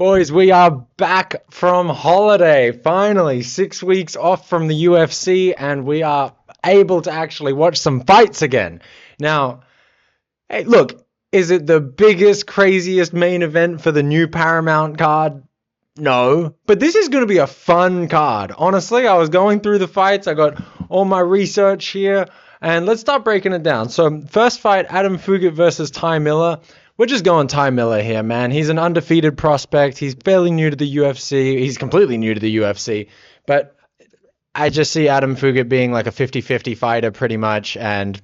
Boys, we are back from holiday. Finally, 6 weeks off from the UFC, and we are able to actually watch some fights again. Now, hey, look, is it the biggest, craziest main event for the new Paramount card? No, but this is going to be a fun card. Honestly, I was going through the fights. I got all my research here, and let's start breaking it down. So, first fight, Adam Fugitt versus Ty Miller. We're just going Ty Miller here, man. He's an undefeated prospect. He's fairly new to the UFC. He's completely new to the UFC. But I just see Adam Fugitt being like a 50-50 fighter pretty much, and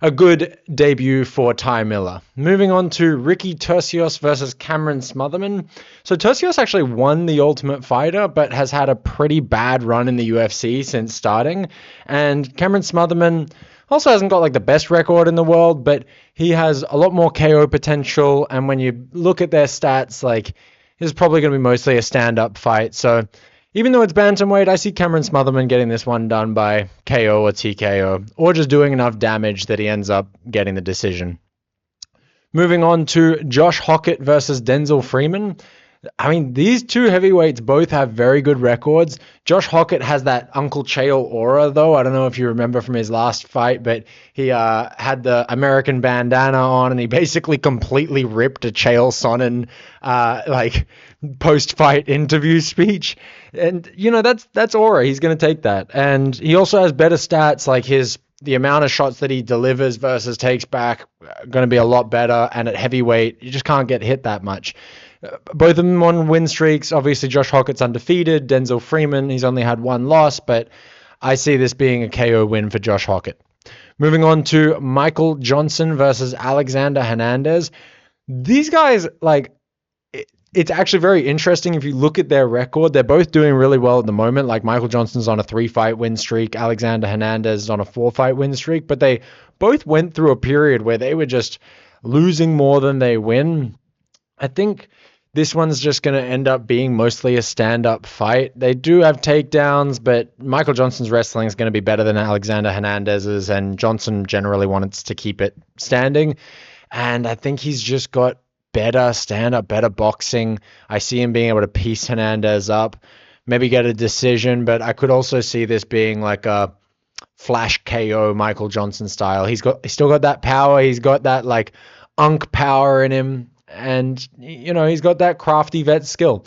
a good debut for Ty Miller. Moving on to Ricky Turcios versus Cameron Smotherman. So Turcios actually won the Ultimate Fighter, but has had a pretty bad run in the UFC since starting. And Cameron Smotherman also hasn't got like the best record in the world, but he has a lot more KO potential. And when you look at their stats, like, it's probably going to be mostly a stand-up fight. So even though it's bantamweight, I see Cameron Smotherman getting this one done by KO or TKO, or just doing enough damage that he ends up getting the decision. Moving on to Josh Hokit versus Denzel Freeman. I mean, these two heavyweights both have very good records. Josh Hokit has that Uncle Chael aura, though. I don't know if you remember from his last fight, but he had the American bandana on, and he basically completely ripped a Chael Sonnen post-fight interview speech. And, you know, that's aura. He's going to take that. And he also has better stats, like the amount of shots that he delivers versus takes back going to be a lot better. And at heavyweight, you just can't get hit that much. Both of them on win streaks. Obviously, Josh Hokit's undefeated. Denzel Freeman, he's only had one loss, but I see this being a KO win for Josh Hokit. Moving on to Michael Johnson versus Alexander Hernandez. These guys, it's actually very interesting if you look at their record. They're both doing really well at the moment. Like, Michael Johnson's on a 3-fight win streak. Alexander Hernandez is on a 4-fight win streak. But they both went through a period where they were just losing more than they win. I think this one's just going to end up being mostly a stand-up fight. They do have takedowns, but Michael Johnson's wrestling is going to be better than Alexander Hernandez's, and Johnson generally wants to keep it standing. And I think he's just got better stand-up, better boxing. I see him being able to piece Hernandez up, maybe get a decision, but I could also see this being like a flash KO Michael Johnson style. He's still got that power. He's got that like unk power in him. And, you know, he's got that crafty vet skill.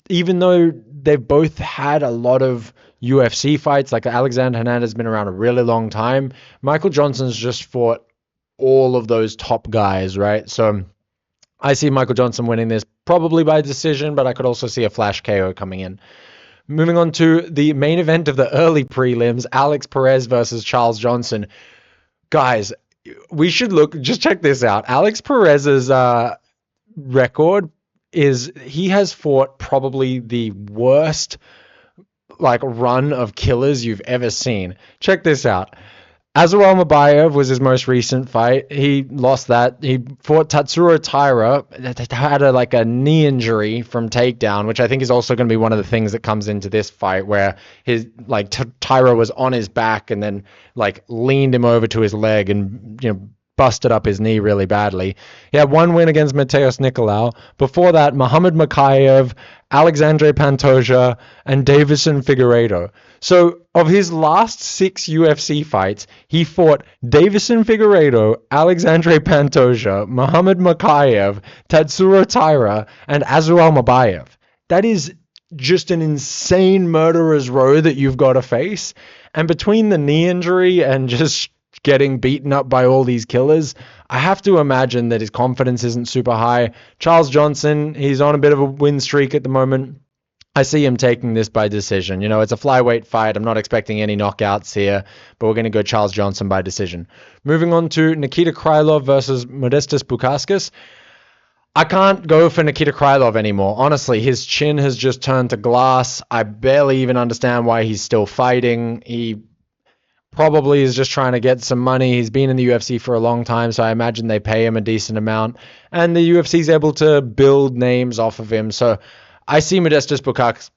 Even though they've both had a lot of UFC fights, like Alexander Hernandez has been around a really long time, Michael Johnson's just fought all of those top guys, right? So I see Michael Johnson winning this probably by decision, but I could also see a flash KO coming in. Moving on to the main event of the early prelims, Alex Perez versus Charles Johnson. Guys, we should just check this out. Alex Perez's record is he has fought probably the worst run of killers you've ever seen. Check this out. Azrael Mabayev was his most recent fight. He lost that. He fought Tatsuro Taira, had a knee injury from takedown, which I think is also going to be one of the things that comes into this fight, where his Taira was on his back and then leaned him over to his leg and busted up his knee really badly. He had one win against Mateus Nicolau. Before that, Muhammad Makayev, Alexandre Pantoja, and Deiveson Figueiredo. So of his last 6 UFC fights, he fought Deiveson Figueiredo, Alexandre Pantoja, Muhammad Makayev, Tatsuro Taira, and Azrael Mabayev. That is just an insane murderer's row that you've got to face. And between the knee injury and just getting beaten up by all these killers, I have to imagine that his confidence isn't super high. Charles Johnson, he's on a bit of a win streak at the moment. I see him taking this by decision. It's a flyweight fight. I'm not expecting any knockouts here, but we're going to go Charles Johnson by decision. Moving on to Nikita Krylov versus Modestas Bukauskas. I can't go for Nikita Krylov anymore. Honestly, his chin has just turned to glass. I barely even understand why he's still fighting. He probably is just trying to get some money. He's been in the UFC for a long time, so I imagine they pay him a decent amount. And the UFC is able to build names off of him. So I see Modestas Bukauskas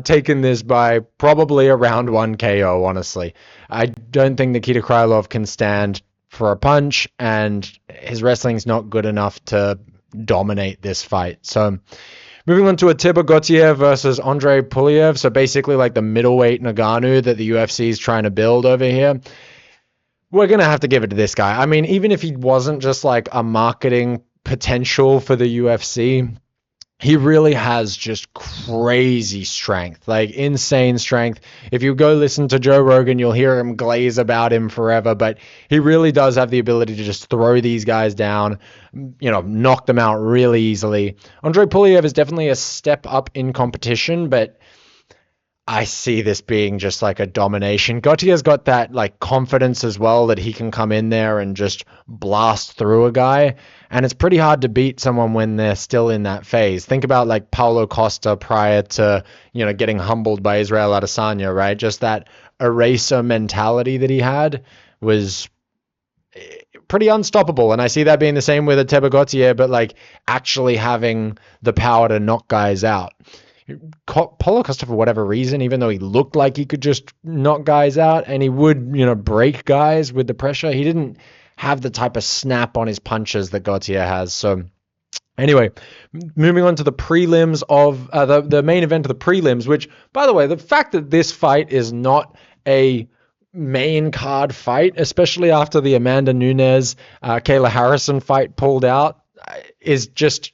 taking this by probably a round 1 KO, honestly. I don't think Nikita Krylov can stand for a punch, and his wrestling's not good enough to dominate this fight. So moving on to Ateba Gautier versus Andrey Pulyaev. So basically like the middleweight Nagano that the UFC is trying to build over here. We're going to have to give it to this guy. I mean, even if he wasn't just like a marketing potential for the UFC, he really has just crazy strength, like insane strength. If you go listen to Joe Rogan, you'll hear him glaze about him forever, but he really does have the ability to just throw these guys down, knock them out really easily. Andrey Pulyaev is definitely a step up in competition, but I see this being just like a domination. Gautier's got that like confidence as well that he can come in there and just blast through a guy. And it's pretty hard to beat someone when they're still in that phase. Think about like Paulo Costa prior to, getting humbled by Israel Adesanya, right? Just that eraser mentality that he had was pretty unstoppable. And I see that being the same with Ateba Gautier, but like actually having the power to knock guys out. Paulo Costa, for whatever reason, even though he looked like he could just knock guys out and he would, break guys with the pressure, he didn't have the type of snap on his punches that Gautier has. So anyway, moving on to the prelims of the main event of the prelims, which, by the way, the fact that this fight is not a main card fight, especially after the Amanda Nunes, Kayla Harrison fight pulled out, is just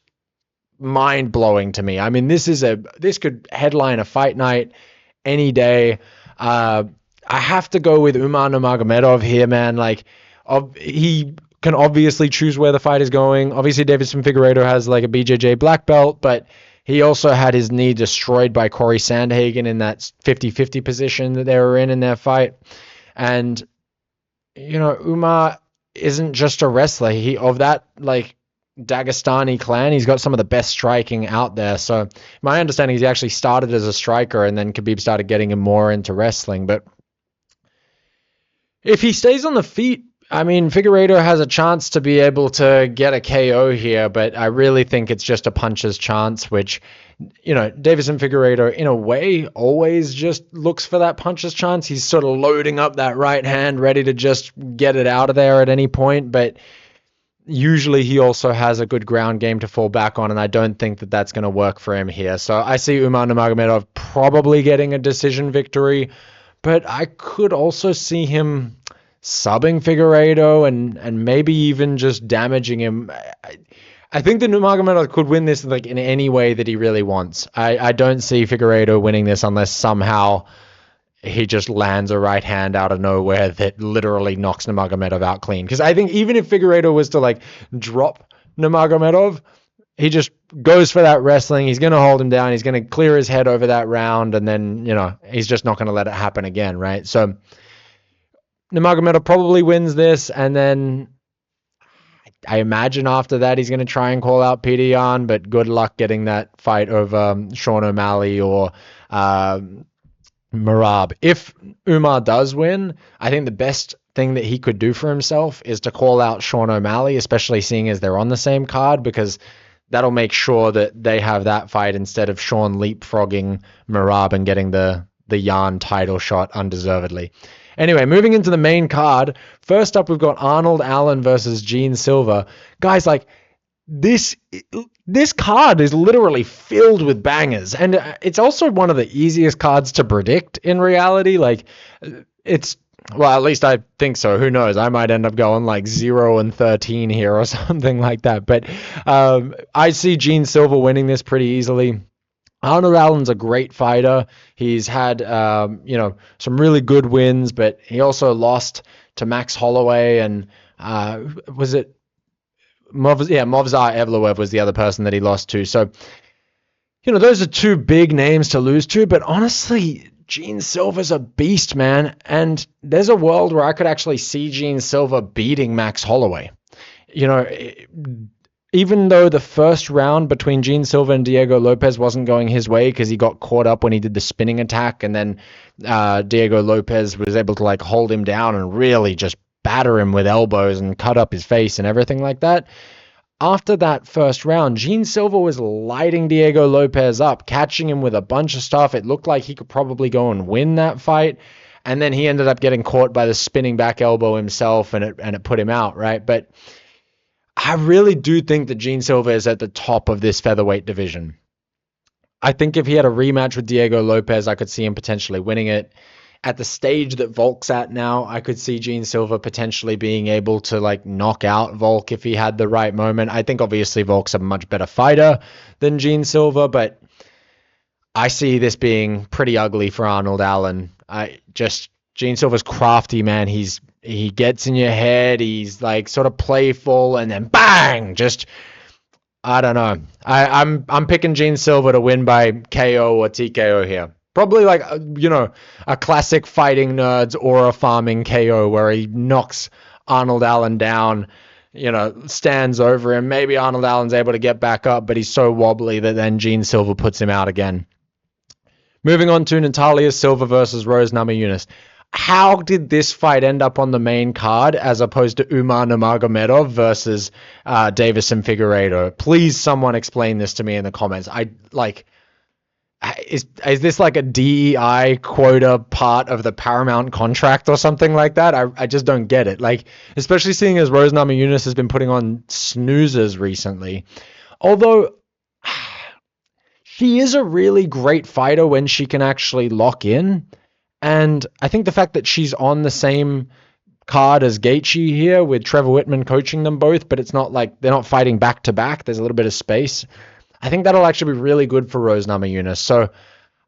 mind-blowing to me. I mean, this could headline a fight night any day. I have to go with Umar Nurmagomedov here, man. Like, he can obviously choose where the fight is going. Obviously, Deiveson Figueiredo has like a BJJ black belt, but he also had his knee destroyed by Corey Sandhagen in that 50-50 position that they were in their fight. And, Umar isn't just a wrestler. He of that, like, Dagestani clan, he's got some of the best striking out there. So my understanding is he actually started as a striker and then Khabib started getting him more into wrestling. But if he stays on the feet, I mean, Figueiredo has a chance to be able to get a KO here, but I really think it's just a puncher's chance, which, Deiveson Figueiredo, in a way, always just looks for that puncher's chance. He's sort of loading up that right hand, ready to just get it out of there at any point, but usually he also has a good ground game to fall back on, and I don't think that that's going to work for him here. So I see Umar Nurmagomedov probably getting a decision victory, but I could also see him subbing Figueiredo and maybe even just damaging him. I think that Nurmagomedov could win this like in any way that he really wants. I don't see Figueiredo winning this unless somehow he just lands a right hand out of nowhere that literally knocks Nurmagomedov out clean. Because I think even if Figueiredo was to like drop Nurmagomedov, he just goes for that wrestling. He's going to hold him down. He's going to clear his head over that round. And then, he's just not going to let it happen again, right? So Nurmagomedov probably wins this. And then I imagine after that, he's going to try and call out Peter Yan. But good luck getting that fight over Sean O'Malley or Merab. If Umar does win, I think the best thing that he could do for himself is to call out Sean O'Malley, especially seeing as they're on the same card, because that'll make sure that they have that fight instead of Sean leapfrogging Merab and getting the Yan title shot undeservedly. Anyway, moving into the main card, first up we've got Arnold Allen versus Gene Silva. Guys, like, this card is literally filled with bangers, and it's also one of the easiest cards to predict in reality. Like, well, at least I think so. Who knows? I might end up going like 0-13 here or something like that. But I see Gene Silva winning this pretty easily. Arnold Allen's a great fighter. He's had some really good wins, but he also lost to Max Holloway and was it Movsar Evloev was the other person that he lost to. So, those are two big names to lose to, but honestly, Gene Silva's a beast, man. And there's a world where I could actually see Gene Silva beating Max Holloway. Even though the first round between Gene Silva and Diego Lopez wasn't going his way because he got caught up when he did the spinning attack, and then Diego Lopez was able to like hold him down and really just batter him with elbows and cut up his face and everything like that. After that first round, Gene Silva was lighting Diego Lopez up, catching him with a bunch of stuff. It looked like he could probably go and win that fight. and then he ended up getting caught by the spinning back elbow himself, and it put him out, right? But I really do think that Gene Silva is at the top of this featherweight division. I think if he had a rematch with Diego Lopez, I could see him potentially winning it. At the stage that Volk's at now, I could see Gene Silva potentially being able to like knock out Volk if he had the right moment. I think obviously Volk's a much better fighter than Gene Silva, but I see this being pretty ugly for Arnold Allen. Gene Silva's crafty, man. He gets in your head. He's like sort of playful, and then bang, just I don't know. I'm picking Gene Silva to win by KO or TKO here. Probably like a classic Fighting Nerds aura farming KO where he knocks Arnold Allen down, stands over him. Maybe Arnold Allen's able to get back up, but he's so wobbly that then Gene Silva puts him out again. Moving on to Natalia Silva versus Rose Namajunas. How did this fight end up on the main card as opposed to Umar Nurmagomedov versus Deiveson Figueiredo? Please, someone explain this to me in the comments. Is this like a DEI quota part of the Paramount contract or something like that? I just don't get it. Like, especially seeing as Rose Namajunas has been putting on snoozers recently. Although she is a really great fighter when she can actually lock in. And I think the fact that she's on the same card as Gaethje here with Trevor Whitman coaching them both, but it's not like they're not fighting back to back. There's a little bit of space. I think that'll actually be really good for Rose Namajunas. So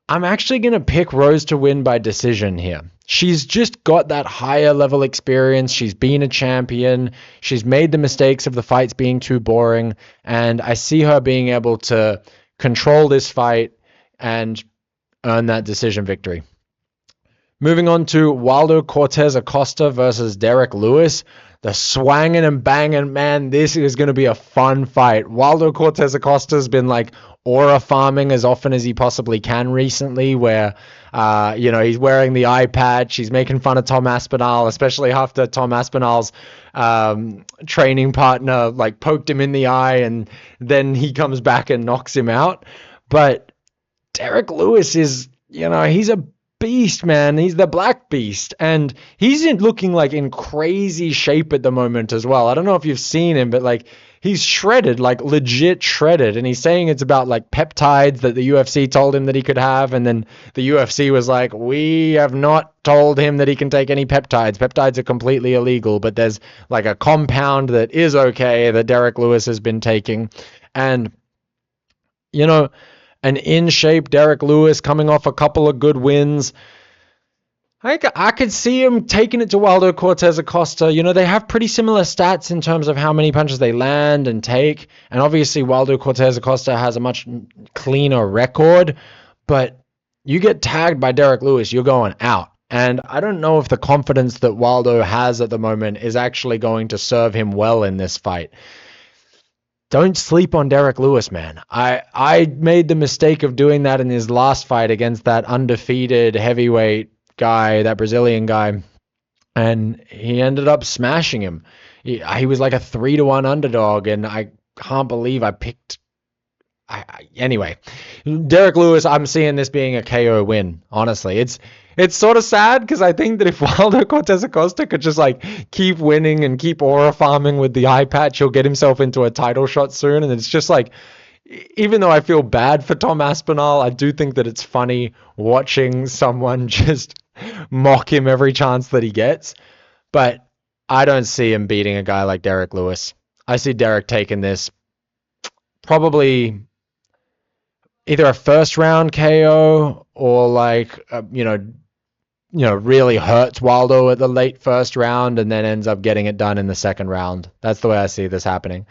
I'm actually going to pick Rose to win by decision here. She's just got that higher level experience. She's been a champion. She's made the mistakes of the fights being too boring. And I see her being able to control this fight and earn that decision victory. Moving on to Waldo Cortes Acosta versus Derrick Lewis. The swanging and banging, man, this is going to be a fun fight. Waldo Cortes Acosta's been like aura farming as often as he possibly can recently, where, he's wearing the eye patch. He's making fun of Tom Aspinall, especially after Tom Aspinall's training partner like poked him in the eye, and then he comes back and knocks him out. But Derrick Lewis is, he's a beast, man. He's the black beast, and he's looking like in crazy shape at the moment as well. I don't know if you've seen him, but like he's shredded, like legit shredded, and he's saying it's about like peptides that the UFC told him that he could have, and then the UFC was like, we have not told him that he can take any peptides. Peptides are completely illegal, but there's like a compound that is okay that Derrick Lewis has been taking. And an in-shape Derrick Lewis coming off a couple of good wins. I could see him taking it to Waldo Cortes Acosta. They have pretty similar stats in terms of how many punches they land and take. And obviously Waldo Cortes Acosta has a much cleaner record. But you get tagged by Derrick Lewis, you're going out. And I don't know if the confidence that Waldo has at the moment is actually going to serve him well in this fight. Don't sleep on Derrick Lewis, man. I made the mistake of doing that in his last fight against that undefeated heavyweight guy, that Brazilian guy, and he ended up smashing him. He was like a 3-1 underdog, and I can't believe I picked... Anyway, Derrick Lewis, I'm seeing this being a KO win, honestly. It's sort of sad because I think that if Waldo Cortes Acosta could just like keep winning and keep aura farming with the eye patch, he'll get himself into a title shot soon. And it's just like, even though I feel bad for Tom Aspinall, I do think that it's funny watching someone just mock him every chance that he gets. But I don't see him beating a guy like Derrick Lewis. I see Derrick taking this probably either a first round KO or like, really hurts Waldo at the late first round and then ends up getting it done in the second round. That's the way I see this happening.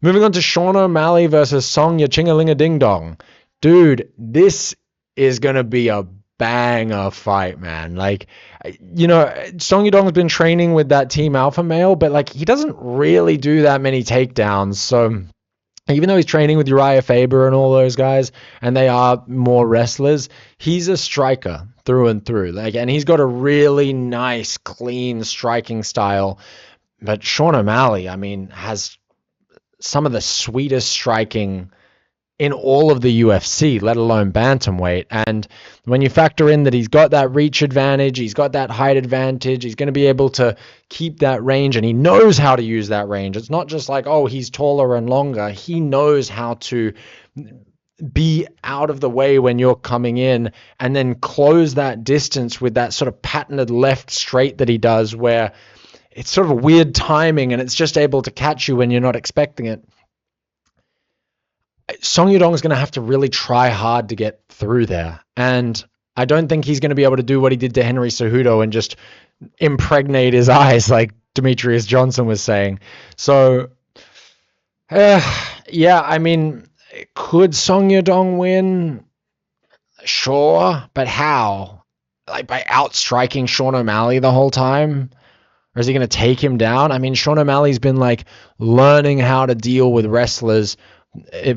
Moving on to Sean O'Malley versus Song Yachingalinga Ding Dong. Dude, this is going to be a banger fight, man. Like, Song Yadong's been training with that Team Alpha male, but like he doesn't really do that many takedowns. So even though he's training with Uriah Faber and all those guys, and they are more wrestlers, he's a striker through and through. Like, and he's got a really nice, clean striking style. But Sean O'Malley, has some of the sweetest striking in all of the UFC, let alone bantamweight. And when you factor in that he's got that reach advantage, he's got that height advantage, he's going to be able to keep that range, and he knows how to use that range. It's not just like, oh, he's taller and longer. He knows how to be out of the way when you're coming in and then close that distance with that sort of patented left straight that he does, where it's sort of a weird timing and it's just able to catch you when you're not expecting it. Song Yadong is going to have to really try hard to get through there. And I don't think he's going to be able to do what he did to Henry Cejudo and just impregnate his eyes like Demetrius Johnson was saying. So, yeah, I mean, could Song Yadong win? Sure, but how? Like by outstriking Sean O'Malley the whole time? Or is he going to take him down? I mean, Sean O'Malley's been like learning how to deal with wrestlers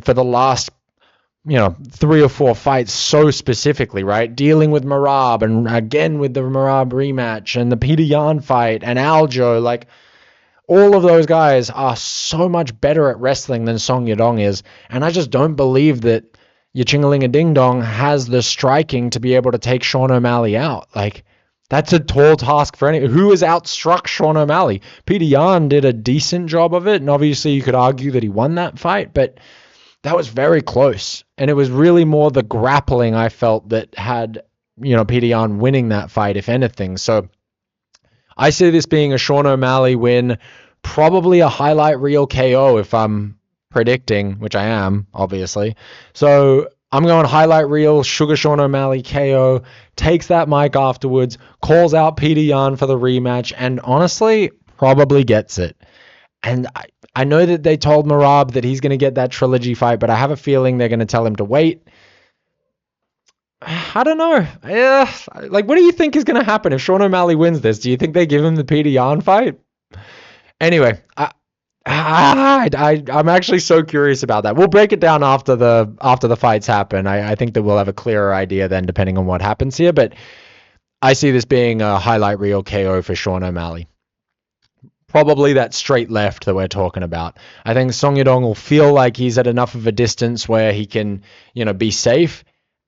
for the last, 3 or 4 fights so specifically, right? Dealing with Merab and again with the Merab rematch and the Peter Yan fight and Aljo. Like, all of those guys are so much better at wrestling than Song Yadong is. And I just don't believe that Yachingalinga-Ding-Dong has the striking to be able to take Sean O'Malley out. Like, that's a tall task for anyone. Who has outstruck Sean O'Malley? Peter Yan did a decent job of it, and obviously you could argue that he won that fight, but that was very close. And it was really more the grappling I felt that had, Peter Yan winning that fight, if anything. So I see this being a Sean O'Malley win, probably a highlight reel KO if I'm predicting, which I am, obviously. So I'm going highlight reel, Sugar Sean O'Malley KO, takes that mic afterwards, calls out Peter Yan for the rematch, and honestly, probably gets it. And I know that they told Merab that he's going to get that trilogy fight, but I have a feeling they're going to tell him to wait. I don't know. Like, what do you think is going to happen if Sean O'Malley wins this? Do you think they give him the Peter Yan fight? Anyway, I'm actually so curious about that. We'll break it down after the fights happen. I think that we'll have a clearer idea then, depending on what happens here. But I see this being a highlight reel KO for Sean O'Malley. Probably that straight left that we're talking about. I think Song Yadong will feel like he's at enough of a distance where he can, be safe.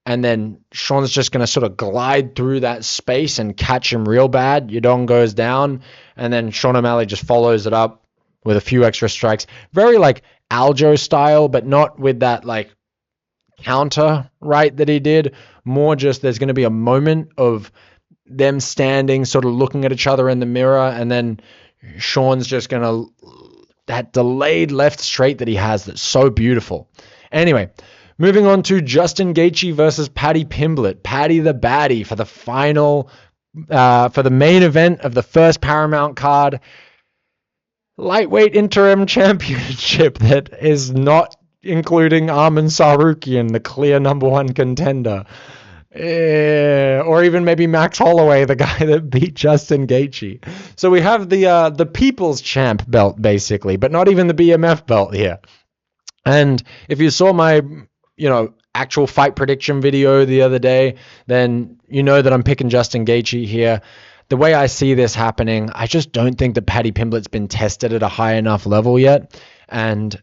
And then Sean's just going to sort of glide through that space and catch him real bad. Yadong goes down, and then Sean O'Malley just follows it up with a few extra strikes. Very like Aljo style, but not with that like counter right that he did. More just there's going to be a moment of them standing, sort of looking at each other in the mirror, and then Sean's just going to, that delayed left straight that he has that's so beautiful. Anyway, moving on to Justin Gaethje versus Paddy Pimblett. Paddy the Baddie for the final, for the main event of the first Paramount card. Lightweight interim championship that is not including Arman Sarukian, the clear number one contender. Or even maybe Max Holloway, the guy that beat Justin Gaethje. So we have the People's Champ belt, basically, but not even the BMF belt here. And if you saw my, actual fight prediction video the other day, then you know that I'm picking Justin Gaethje here. The way I see this happening, I just don't think that Paddy Pimblett's been tested at a high enough level yet. And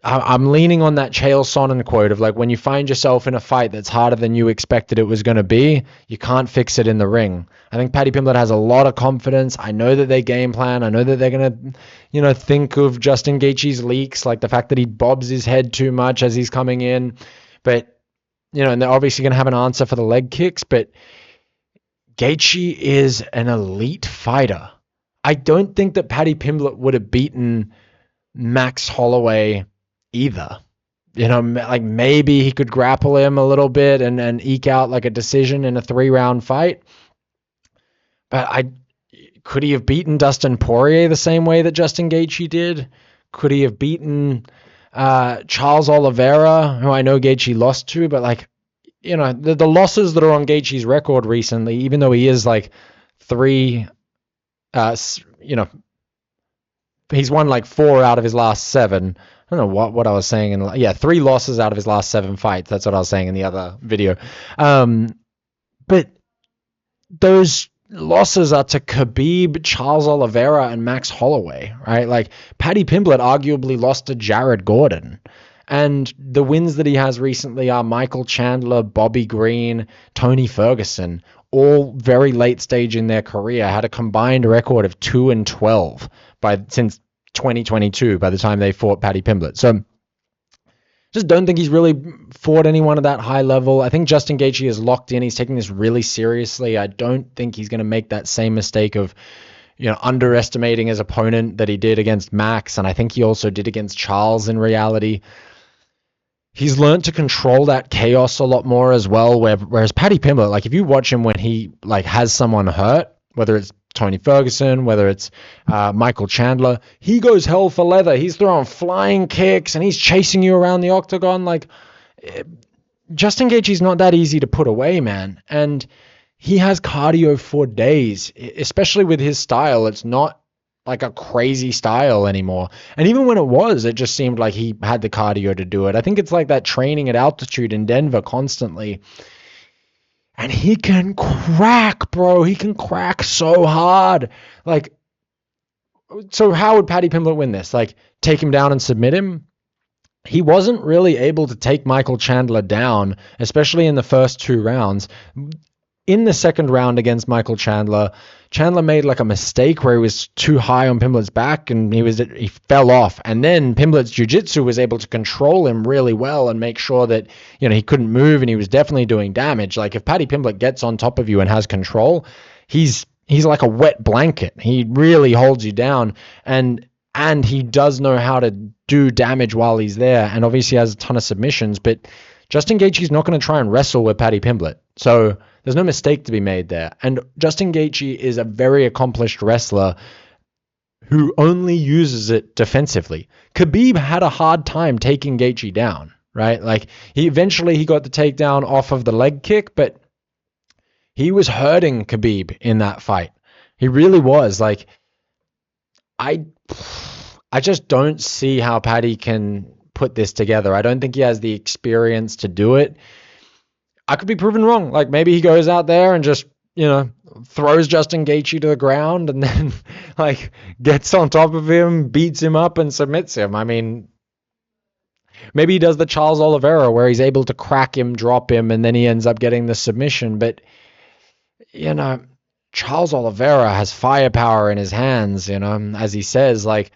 I'm leaning on that Chael Sonnen quote of like, when you find yourself in a fight that's harder than you expected it was going to be, you can't fix it in the ring. I think Paddy Pimblett has a lot of confidence. I know that they game plan. I know that they're going to, think of Justin Gaethje's leaks, like the fact that he bobs his head too much as he's coming in. But, and they're obviously going to have an answer for the leg kicks, but Gaethje is an elite fighter. I don't think that Paddy Pimblett would have beaten Max Holloway either. Like maybe he could grapple him a little bit and eke out like a decision in a 3-round fight. But could he have beaten Dustin Poirier the same way that Justin Gaethje did? Could he have beaten Charles Oliveira, who I know Gaethje lost to, but like, the losses that are on Gaethje's record recently, even though he is like 3, he's won like 4 out of his last 7. I don't know what I was saying. 3 losses out of his last 7 fights. That's what I was saying in the other video. But those losses are to Khabib, Charles Oliveira, and Max Holloway, right? Like, Paddy Pimblett arguably lost to Jared Gordon. And the wins that he has recently are Michael Chandler, Bobby Green, Tony Ferguson, all very late stage in their career, had a combined record of 2-12 since 2022 by the time they fought Paddy Pimblett. So just don't think he's really fought anyone at that high level. I think Justin Gaethje is locked in. He's taking this really seriously. I don't think he's going to make that same mistake of, underestimating his opponent that he did against Max, and I think he also did against Charles in reality. He's learned to control that chaos a lot more as well, whereas Paddy Pimblett, like, if you watch him when he has someone hurt, whether it's Tony Ferguson, whether it's Michael Chandler, he goes hell for leather. He's throwing flying kicks and he's chasing you around the octagon. Like, Justin Gaethje's not that easy to put away, man. And he has cardio for days, especially with his style. It's not like a crazy style anymore. And even when it just seemed like he had the cardio to do it. I think it's like that training at altitude in Denver constantly. And he can crack, bro. He can crack so hard. Like, so how would Paddy Pimblett win this? Like, take him down and submit him? He wasn't really able to take Michael Chandler down, especially in the first 2 rounds. In the second round against Michael Chandler, Chandler made like a mistake where he was too high on Pimblett's back and he fell off. And then Pimblett's jiu-jitsu was able to control him really well and make sure that, he couldn't move and he was definitely doing damage. Like, if Paddy Pimblett gets on top of you and has control, he's like a wet blanket. He really holds you down, and he does know how to do damage while he's there, and obviously has a ton of submissions. But Justin Gaethje's not going to try and wrestle with Paddy Pimblett. So there's no mistake to be made there. And Justin Gaethje is a very accomplished wrestler who only uses it defensively. Khabib had a hard time taking Gaethje down, right? Like, he eventually got the takedown off of the leg kick, but he was hurting Khabib in that fight. He really was. Like, I just don't see how Paddy can put this together. I don't think he has the experience to do it. I could be proven wrong. Like, maybe he goes out there and just, throws Justin Gaethje to the ground and then, like, gets on top of him, beats him up and submits him. I mean, maybe he does the Charles Oliveira where he's able to crack him, drop him, and then he ends up getting the submission. But, Charles Oliveira has firepower in his hands, as he says. Like,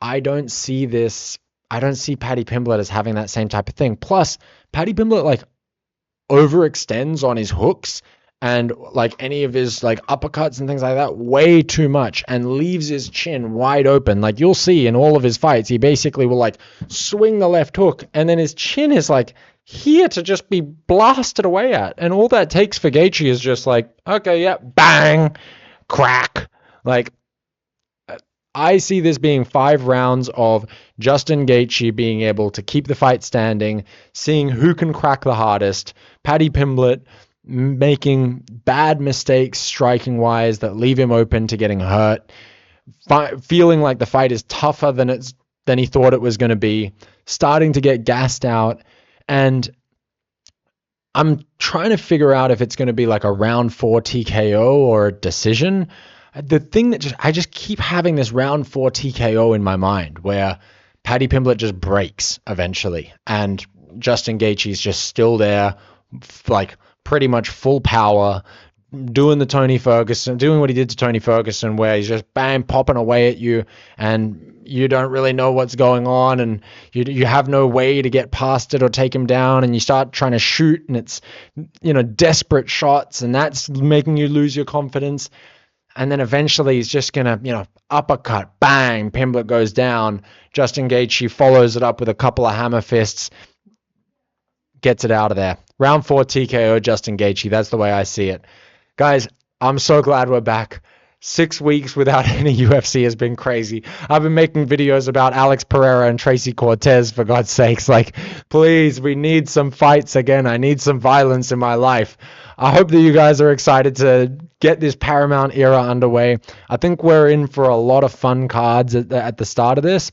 I don't see Paddy Pimblett as having that same type of thing. Plus, Paddy Pimblett, like, overextends on his hooks and like any of his like uppercuts and things like that way too much and leaves his chin wide open. Like, you'll see in all of his fights, he basically will like swing the left hook and then his chin is like here to just be blasted away at. And all that takes for Gaethje is just like, okay, yeah, bang, crack. Like, I see this being 5 rounds of Justin Gaethje being able to keep the fight standing, seeing who can crack the hardest. Paddy Pimblett making bad mistakes striking-wise that leave him open to getting hurt, feeling like the fight is tougher than he thought it was going to be, starting to get gassed out. And I'm trying to figure out if it's going to be like a round 4 TKO or a decision. The thing that I just keep having this round 4 TKO in my mind where Paddy Pimblett just breaks eventually and Justin Gaethje's just still there, like pretty much full power, doing what he did to Tony Ferguson, where he's just bang, popping away at you and you don't really know what's going on and you have no way to get past it or take him down, and you start trying to shoot and it's, desperate shots, and that's making you lose your confidence. And then eventually he's just going to, uppercut, bang, Pimblett goes down. Justin Gaethje follows it up with a couple of hammer fists, gets it out of there. Round 4 TKO, Justin Gaethje. That's the way I see it. Guys, I'm so glad we're back. 6 weeks without any UFC has been crazy. I've been making videos about Alex Pereira and Tracy Cortes, for God's sakes. Like, please, we need some fights again. I need some violence in my life. I hope that you guys are excited to get this Paramount era underway. I think we're in for a lot of fun cards at the start of this.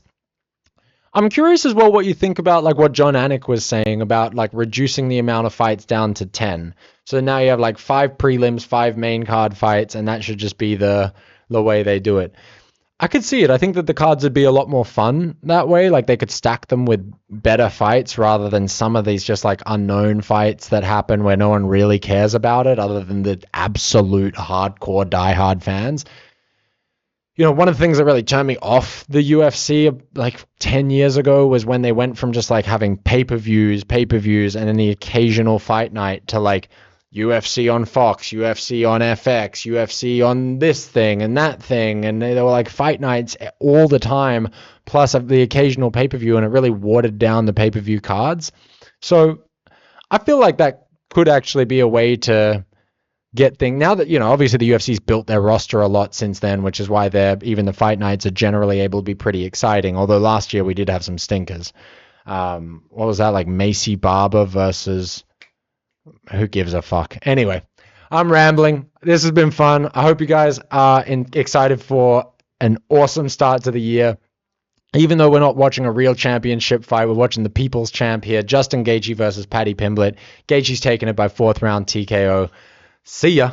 I'm curious as well what you think about like what John Anik was saying about like reducing the amount of fights down to 10. So now you have like 5 prelims, 5 main card fights, and that should just be the way they do it. I could see it. I think that the cards would be a lot more fun that way. Like they could stack them with better fights rather than some of these just like unknown fights that happen where no one really cares about it other than the absolute hardcore diehard fans. You know, one of the things that really turned me off the UFC like 10 years ago was when they went from just like having pay-per-views, and then the occasional fight night to like UFC on Fox, UFC on FX, UFC on this thing and that thing. And they were like fight nights all the time, plus the occasional pay-per-view, and it really watered down the pay-per-view cards. So I feel like that could actually be a way to get things now that, you know, obviously the UFC's built their roster a lot since then, which is why even the fight nights are generally able to be pretty exciting. Although last year we did have some stinkers. What was that, like Macy Barber versus who gives a fuck? Anyway, I'm rambling. This has been fun. I hope you guys are excited for an awesome start to the year. Even though we're not watching a real championship fight, we're watching the People's Champ here. Justin Gaethje versus Paddy Pimblett. Gaethje's taking it by 4th round TKO. See ya.